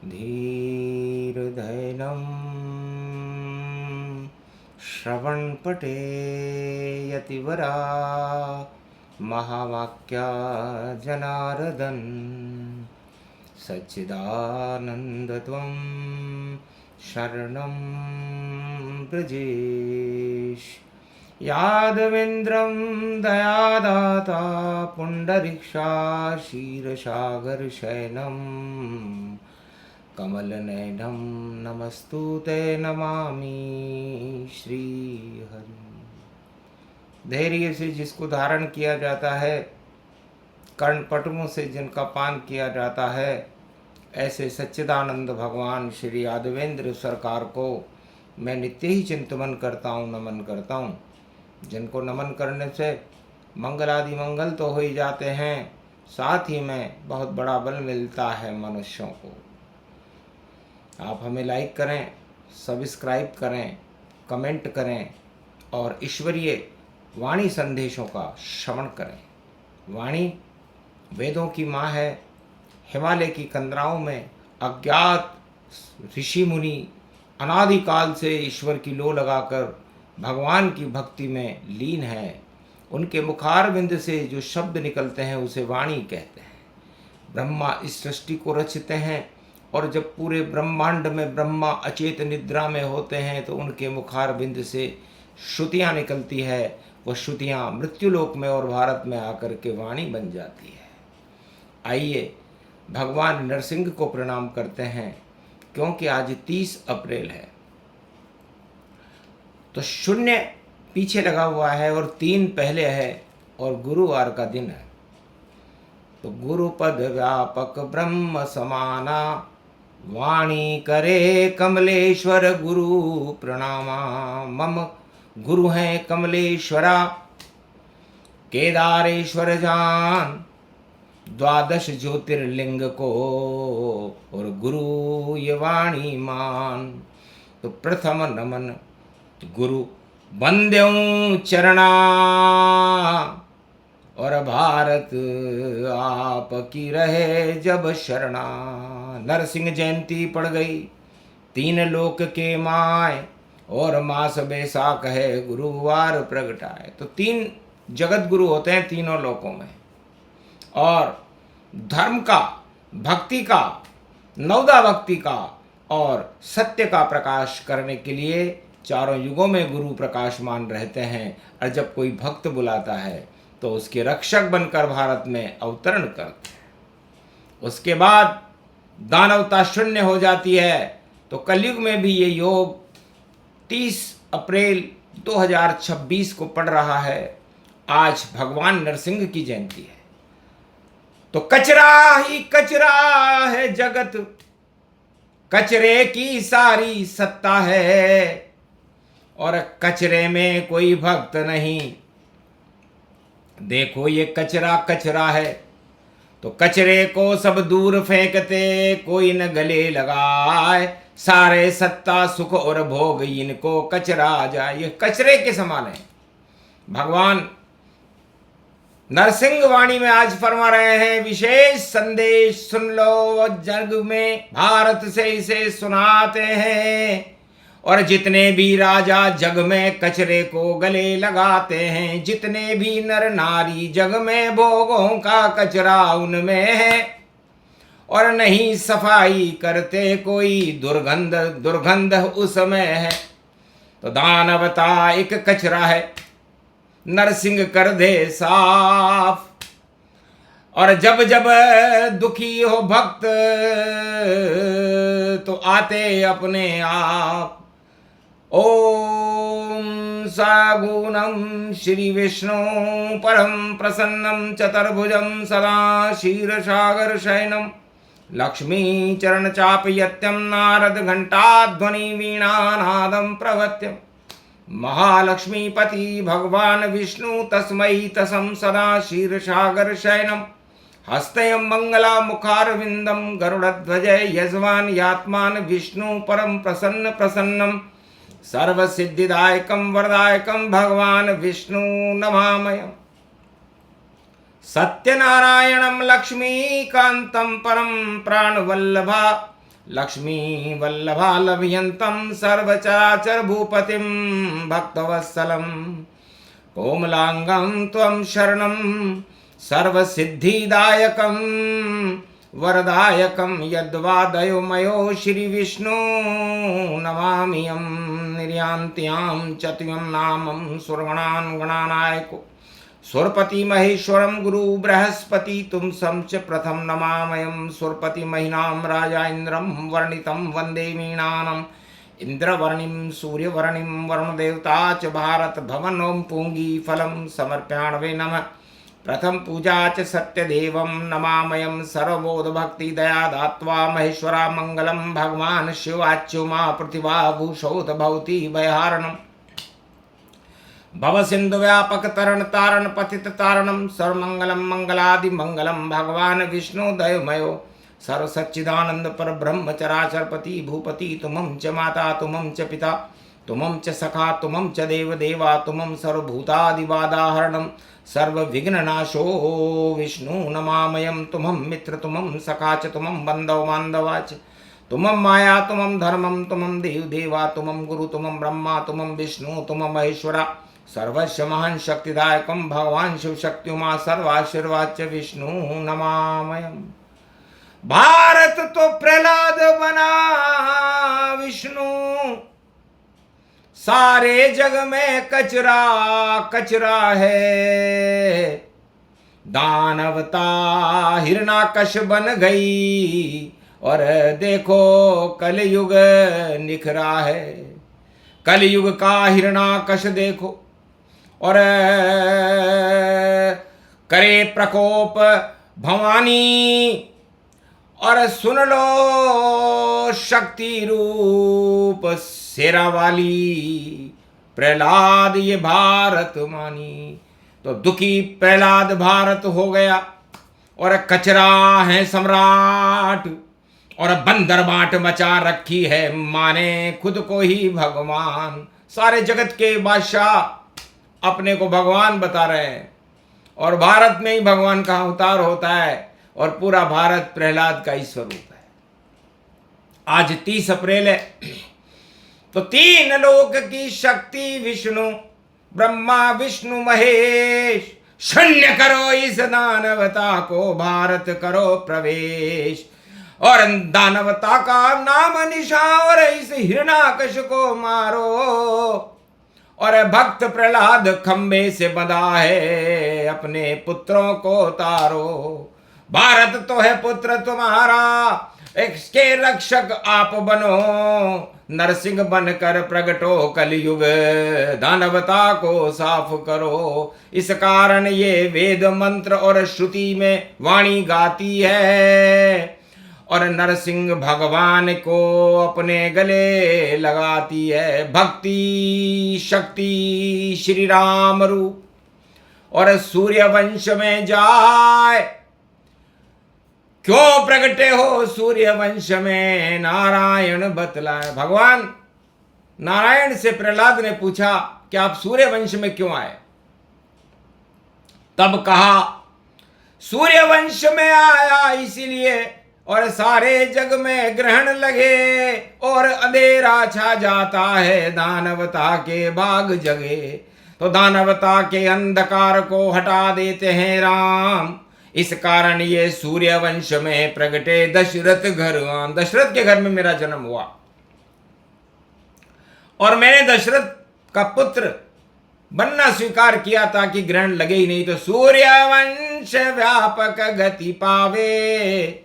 धीर्धैनं श्रवणपटे यतिवरा महावाक्या जनार्दन सच्चिदानन्दत्वं शरणं ब्रजेश। यादवेन्द्रं दयादाता पुण्डरीक्षा क्षीरसागरशयनं कमलनयनं नमस्तुते नमामि श्रीहरि। धैर्य से जिसको धारण किया जाता है, कर्णपटुओं से जिनका पान किया जाता है, ऐसे सच्चिदानंद भगवान श्री यादवेंद्र सरकार को मैं नित्य ही चिंतन करता हूँ, नमन करता हूँ। जिनको नमन करने से मंगल आदि मंगल तो हो ही जाते हैं, साथ ही में बहुत बड़ा बल मिलता है मनुष्यों को। आप हमें लाइक करें, सब्सक्राइब करें, कमेंट करें और ईश्वरीय वाणी संदेशों का श्रवण करें। वाणी वेदों की माँ है। हिमालय की कंदराओं में अज्ञात ऋषि मुनि अनादिकाल से ईश्वर की लो लगाकर भगवान की भक्ति में लीन है। उनके मुखारविंद से जो शब्द निकलते हैं उसे वाणी कहते हैं। ब्रह्मा इस सृष्टि को रचते हैं और जब पूरे ब्रह्मांड में ब्रह्मा अचेत निद्रा में होते हैं तो उनके मुखारविंद से श्रुतियाँ निकलती है। वह श्रुतियाँ मृत्युलोक में और भारत में आकर के वाणी बन जाती है। आइए भगवान नरसिंह को प्रणाम करते हैं, क्योंकि आज 30 अप्रैल है तो 0 पीछे लगा हुआ है और 3 पहले है और गुरुवार का दिन है। तो गुरुपद व्यापक ब्रह्म समाना वाणी करे कमलेश्वर गुरु प्रणामा। मम गुरु हैं कमलेश्वरा केदारेश्वर जान 12 ज्योतिर्लिंग को और गुरु ये वाणी मान। तो प्रथम नमन गुरु बंद्यों चरणा और भारत आप की रहे जब शरणा। नरसिंह जयंती पड़ गई, 3 लोक के माय और मास बैसाख है गुरुवार प्रगटाए। तो 3 जगत गुरु होते हैं तीनों लोकों में, और धर्म का, भक्ति का, नवदा भक्ति का और सत्य का प्रकाश करने के लिए चारों युगों में गुरु प्रकाशमान रहते हैं। और जब कोई भक्त बुलाता है तो उसके रक्षक बनकर भारत में अवतरण करते हैं। उसके बाद दानवता शून्य हो जाती है। तो कलयुग में भी ये योग 30 अप्रैल 2026 को पड़ रहा है। आज भगवान नरसिंह की जयंती है। तो कचरा ही कचरा है जगत, कचरे की सारी सत्ता है और कचरे में कोई भक्त नहीं। देखो ये कचरा कचरा है, तो कचरे को सब दूर फेंकते, कोई न गले लगाए। सारे सत्ता सुख और भोग इनको कचरा आ जाए। ये कचरे के समान है। भगवान नरसिंह वाणी में आज फरमा रहे हैं, विशेष संदेश सुन लो, जग में भारत से इसे सुनाते हैं। और जितने भी राजा जग में कचरे को गले लगाते हैं, जितने भी नर नारी जग में भोगों का कचरा उनमें है, और नहीं सफाई करते कोई, दुर्गंध दुर्गंध उसमें है। तो दानवता एक कचरा है, नरसिंह कर दे साफ। और जब जब दुखी हो भक्त तो आते अपने आप। ओम सगुणं श्री विष्णु परम प्रसन्नं चतुर्भुजं सदा क्षीरसागर शयनं लक्ष्मी चरण चापयत्यं नारद घंटाध्वनि वीणानादं प्रवत्यं। महालक्ष्मीपति भगवान विष्णु तस्मै तसं सदा क्षीरसागर शयनं हस्तयं मंगला मुखारविंदं गरुड़ध्वज यजमान यात्मान विष्णु परम प्रसन्न प्रसन्नं सर्वसिद्धिदायकं वरदायकं भगवान विष्णु नमामयम्। सत्यनारायणं लक्ष्मीकान्तं परं प्राणवल्लभा लक्ष्मी वल्लभालभयन्तं सर्वचराचर भूपतिं भक्तवत्सलं कोमलांगं त्वं शरणं सर्वसिद्धिदायकं वरदायकं यद्वादयो मयो श्रीविष्णु नमाम्यहं निर्यान्त्यां चतुर्यं नामं सुरगणान् गणानायको सुरपति महेश्वरम गुरु बृहस्पति तुम च प्रथम नमामयम सुरपति महिनाम राजा इंद्रम वर्णितम वंदे मीनानम इंद्रवर्णिम सूर्यवर्णिम वरुण देवता च भारत भवन ओम पूंगी फलम समर्प्याणवे नमः प्रथम पूजा च सत्यदेवम नमामयम सर्वबोध भक्ति दया दात्वा महेश्वरा मंगलम भगवान शिवाच्युमा प्रतिभा भूषोत भवती भयहारणम भव सिंधु व्यापक तरण तारण पतित तारणम सर्वमंगलम मंगलादि मंगलम भगवान विष्णु दयमयो सर्व सच्चिदानंद पर ब्रह्म चराचरपति भूपति तुमं च माता तुमं च पिता तुमं च सखा तुमं च देव देवा तुमं सर्वभूतादिवादाहरणम सर्व विघ्ननाशो विष्णु नमामयम तुमं मित्र तुमं सखा च तुमं बंधव बांधवा च तुमं माया तुमं धर्मम तुमं देव देवा तुमं गुरु तुमं ब्रह्मा तुमं विष्णु तुमं महेश्वरा सर्वस्व महान शक्तिदायकम भगवान शिव शक्तिमा सर्वाशीर्वाच विष्णु नमामयम। भारत तो प्रहलाद बना विष्णु सारे जग में कचरा कचरा है दानवता हिरणाकश बन गई और देखो कलयुग निखरा है कलयुग का हिरणाकश देखो और करे प्रकोप भवानी और सुन लो शक्ति रूप शेरा वाली प्रहलाद ये भारत मानी। तो दुखी प्रहलाद भारत हो गया और कचरा है सम्राट और बंदर बाट मचा रखी है माने खुद को ही भगवान। सारे जगत के बादशाह अपने को भगवान बता रहे हैं और भारत में ही भगवान का अवतार होता है और पूरा भारत प्रहलाद का ही स्वरूप है। आज 30 अप्रैल है तो 3 लोक की शक्ति विष्णु ब्रह्मा विष्णु महेश शून्य करो इस दानवता को भारत करो प्रवेश और दानवता का नाम निशा और इस हिरणाकश को मारो और भक्त प्रहलाद खंबे से बंधा है अपने पुत्रों को तारो। भारत तो है पुत्र तुम्हारा इसके रक्षक आप बनो नरसिंह बनकर प्रगटो कलयुग दानवता को साफ करो। इस कारण ये वेद मंत्र और श्रुति में वाणी गाती है और नरसिंह भगवान को अपने गले लगाती है। भक्ति शक्ति श्री राम रूप और सूर्य वंश में जाए क्यों प्रगटे हो सूर्य वंश में नारायण बतलाए। भगवान नारायण से प्रहलाद ने पूछा कि आप सूर्य वंश में क्यों आए। तब कहा सूर्य वंश में आया इसीलिए और सारे जग में ग्रहण लगे और अंधेरा छा जाता है दानवता के भाग जगे। तो दानवता के अंधकार को हटा देते हैं राम। इस कारण ये सूर्य वंश में प्रगटे दशरथ दशरथ के घर में मेरा जन्म हुआ और मैंने दशरथ का पुत्र बनना स्वीकार किया ताकि ग्रहण लगे ही नहीं तो सूर्य वंश व्यापक गति पावे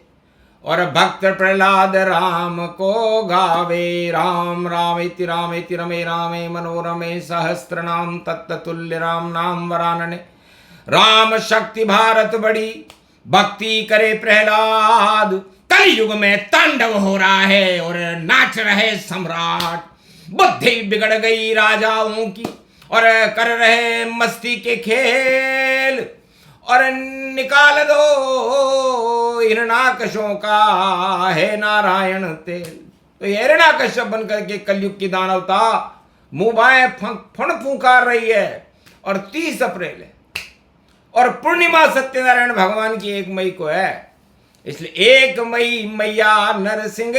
और भक्त प्रहलाद राम को गावे। राम रामेति रामेति रमे रामे मनोरमे सहस्त्र नाम तत्तुल्य राम नाम वरानने। राम शक्ति भारत बड़ी भक्ति करे प्रहलाद। कलयुग में तांडव हो रहा है और नाच रहे सम्राट। बुद्धि बिगड़ गई राजाओं की और कर रहे मस्ती के खेल और निकाल दो हिरणाकशों का है नारायण तेल। तो ये हिरणाकश्यप बनकर के कलयुग की दानवता मुंह बाएं फण फूंकार रही है और 30 अप्रैल है और पूर्णिमा सत्यनारायण भगवान की 1 मई को है। इसलिए 1 मई मैया नरसिंह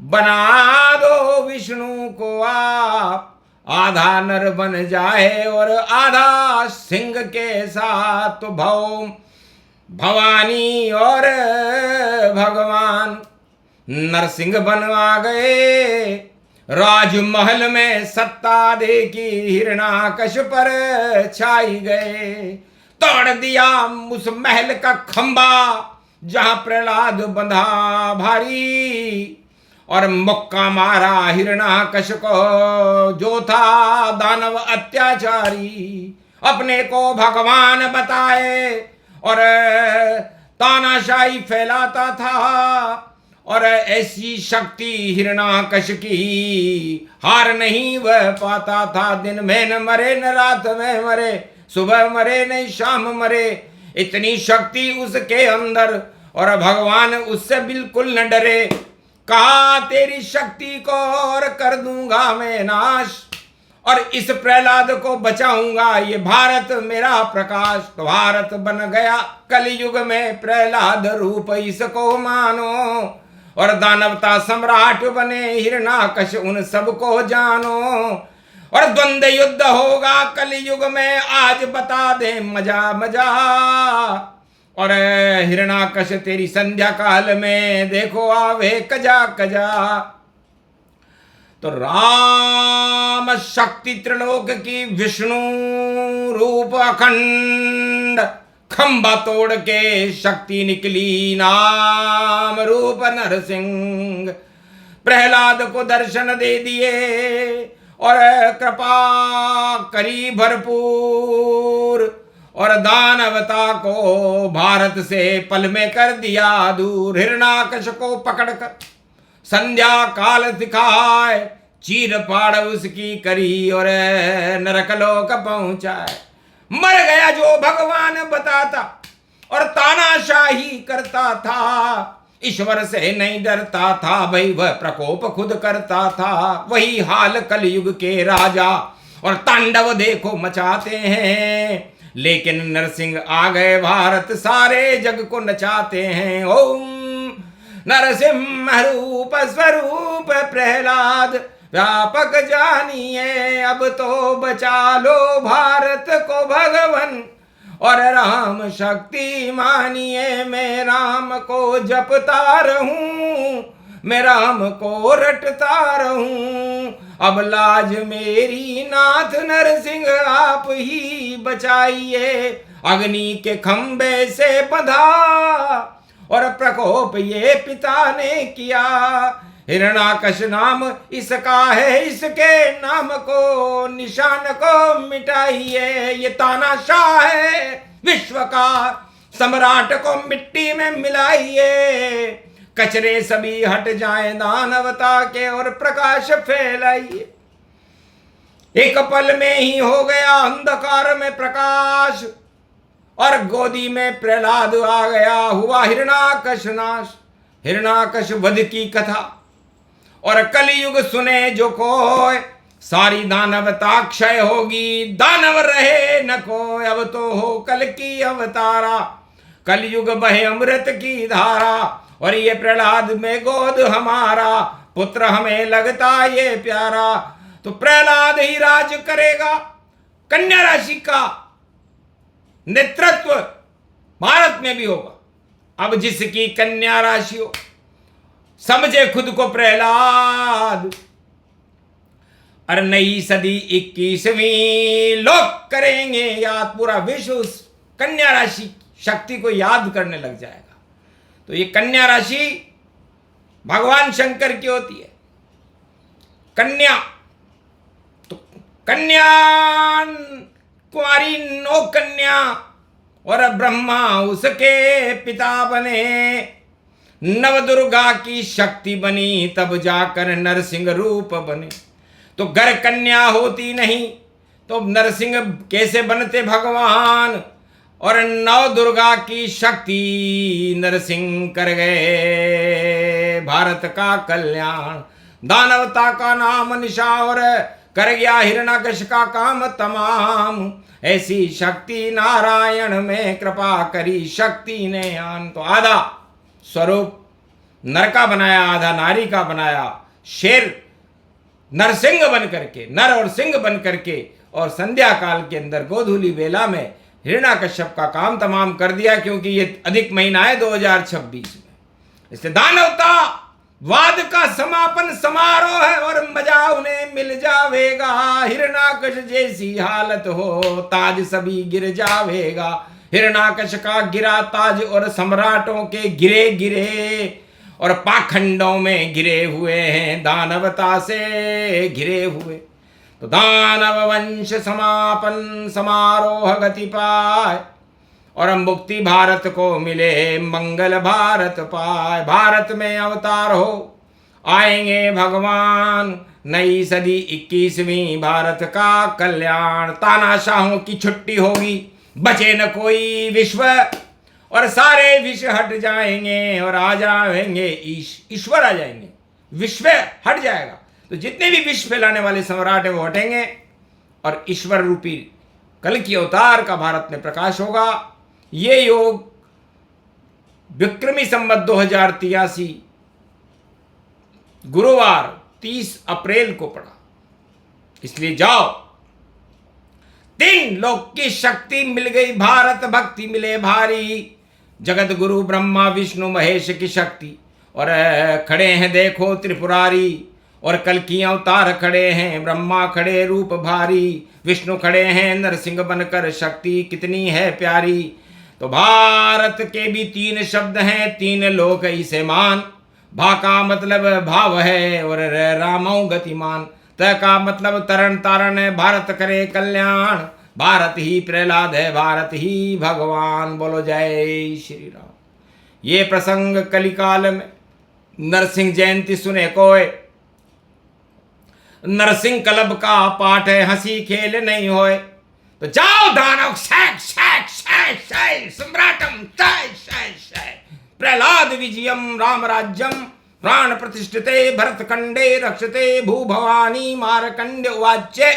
बना दो विष्णु को आप, आधा नर बन जाए और आधा सिंह के साथ। तो भवानी और भगवान नरसिंह बनवा गए। राजमहल में सत्ता देखी हिरणाकश पर छाई गए। तोड़ दिया उस महल का खंबा जहां प्रहलाद बंधा भारी, और मुक्का मारा हिरणाकश को जो था दानव अत्याचारी। अपने को भगवान बताए और तानाशाही फैलाता था, और ऐसी शक्ति हिरणाकश की हार नहीं वह पाता था। दिन में न मरे न रात में मरे, सुबह मरे न शाम मरे, इतनी शक्ति उसके अंदर, और भगवान उससे बिल्कुल न डरे। कहा तेरी शक्ति को और कर दूंगा मैं नाश, और इस प्रहलाद को बचाऊंगा, ये भारत मेरा प्रकाश। तो भारत बन गया कलयुग में प्रहलाद रूप, इसको मानो, और दानवता सम्राट बने हिरणाकश, उन सबको जानो। और द्वंद्व युद्ध होगा कलयुग में, आज बता दे मजा मजा। और हिरणाकश तेरी संध्या काल में देखो आवे कजा कजा। तो राम शक्ति त्रिलोक की, विष्णु रूप अखंड, खंबा तोड़ के शक्ति निकली नाम रूप नरसिंह। प्रहलाद को दर्शन दे दिए और कृपा करी भरपूर, और दानवता को भारत से पल में कर दिया दूर। हिरणाकश को पकड़कर संध्या काल दिखाए, चीर फाड़ उसकी करी और नरकलोक पहुंचाए। मर गया जो भगवान बताता और तानाशाही करता था, ईश्वर से नहीं डरता था, भाई वह प्रकोप खुद करता था। वही हाल कलयुग के राजा और तांडव देखो मचाते हैं, लेकिन नरसिंह आ गए भारत सारे जग को नचाते हैं। ओम नरसिंह रूप स्वरूप प्रहलाद व्यापक जानिए, अब तो बचा लो भारत को भगवन, और राम शक्ति मानिए। मैं राम को जपता रहूं, मैं राम को रटता रहूं। अब लाज मेरी नाथ नरसिंह आप ही बचाइए। अग्नि के खंबे से बंधा और प्रकोप ये पिता ने किया। हिरणाकश नाम इसका है, इसके नाम को निशान को मिटाइए। ये तानाशाह है विश्व का, सम्राट को मिट्टी में मिलाइए। कचरे सभी हट जाएं दानवता के और प्रकाश फैलाइए। एक पल में ही हो गया अंधकार में प्रकाश, और गोदी में प्रहलाद आ गया, हुआ हिरणाकश नाश। हिरणाकश वध की कथा और कलयुग सुने जो कोय, सारी दानवता क्षय होगी, दानव रहे न कोय। अब तो हो कल की अवतारा, कलयुग बहे अमृत की धारा, और ये प्रहलाद में गोद हमारा, पुत्र हमें लगता ये प्यारा। तो प्रहलाद ही राज करेगा, कन्या राशि का नेतृत्व भारत में भी होगा। अब जिसकी कन्या राशि हो, समझे खुद को प्रहलाद। और नई सदी 21वीं लोग करेंगे याद, पूरा विश्व उस कन्या राशि शक्ति को याद करने लग जाएगा। तो ये कन्या राशि भगवान शंकर की होती है। कन्या तो कन्या कुमारी नो कन्या, और ब्रह्मा उसके पिता बने। नवदुर्गा की शक्ति बनी, तब जाकर नरसिंह रूप बने। तो घर कन्या होती नहीं तो नरसिंह कैसे बनते भगवान। और नव दुर्गा की शक्ति नरसिंह कर गए भारत का कल्याण। दानवता का नाम निशावर कर गया हिरणाकश का काम तमाम। ऐसी शक्ति नारायण में कृपा करी शक्ति ने आन। तो आधा स्वरूप नर का बनाया, आधा नारी का बनाया, शेर नरसिंह बन करके, नर और सिंह बन करके, और संध्या काल के अंदर गोधूली बेला में हिरण्याकश्यप का काम तमाम कर दिया, क्योंकि ये अधिक महीना है 2026 में। इसलिए दानवता वाद का समापन समारोह है और मजा उन्हें मिल जावेगा। हिरण्याकश जैसी हालत हो ताज सभी गिर जावेगा। हिरण्याकश का गिरा ताज और सम्राटों के गिरे गिरे, और पाखंडों में गिरे हुए हैं दानवता से घिरे हुए। तो दानव वंश समापन समारोह गति पाए, और मुक्ति भारत को मिले मंगल भारत पाए। भारत में अवतार हो आएंगे भगवान, नई सदी 21वीं भारत का कल्याण। तानाशाहों की छुट्टी होगी, बचे न कोई विश्व, और सारे विश्व हट जाएंगे और आ जाएंगे ईश्वर आ जाएंगे, विश्व हट जाएगा। तो जितने भी विश्व फैलाने वाले सम्राट हैं वो हटेंगे, और ईश्वर रूपी कल की अवतार का भारत में प्रकाश होगा। ये योग विक्रमी संवत 2083 गुरुवार 30 अप्रैल को पड़ा। इसलिए जाओ, 3 लोक की शक्ति मिल गई, भारत भक्ति मिले भारी। जगत गुरु ब्रह्मा विष्णु महेश की शक्ति, और खड़े हैं देखो त्रिपुरारी, और कल की अवतार खड़े हैं, ब्रह्मा खड़े रूप भारी, विष्णु खड़े हैं नरसिंह बनकर, शक्ति कितनी है प्यारी। तो भारत के भी 3 शब्द हैं, 3 लोक इसे मान। भा का मतलब भाव है, और रामौ गतिमान। त का मतलब तरण तारण है, भारत करे कल्याण। भारत ही प्रहलाद है, भारत ही भगवान। बोलो जय श्री राम। ये प्रसंग कलिकाल में नरसिंह जयंती सुने कोय, नरसिंह कलब का पाठ है, हंसी खेल नहीं होए। तो जाओ दानव शैक शैक शैक शैक सम्राटम शै शै शै, प्रहलाद विजयम राम राज्यम प्राण प्रतिष्ठिते भरत खंडे रक्षते भूभवानी मारकंड वाच्य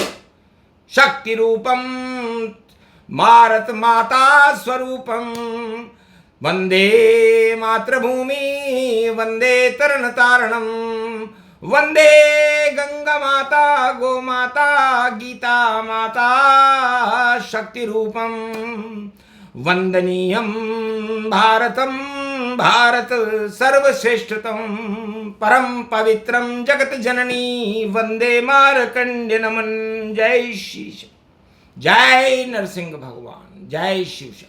शक्ति रूपम भारत माता स्वरूपम। वंदे मातृभूमि वंदे तरण तारणम, वंदे गंगा माता गो माता गीता माता शक्ति रूपम। वंदनीयम भारतम भारत सर्वश्रेष्ठतम, परम पवित्रम जगत जननी वंदे मारकंड्य नमन। जय श्री, जय नरसिंह भगवान, जय शिव।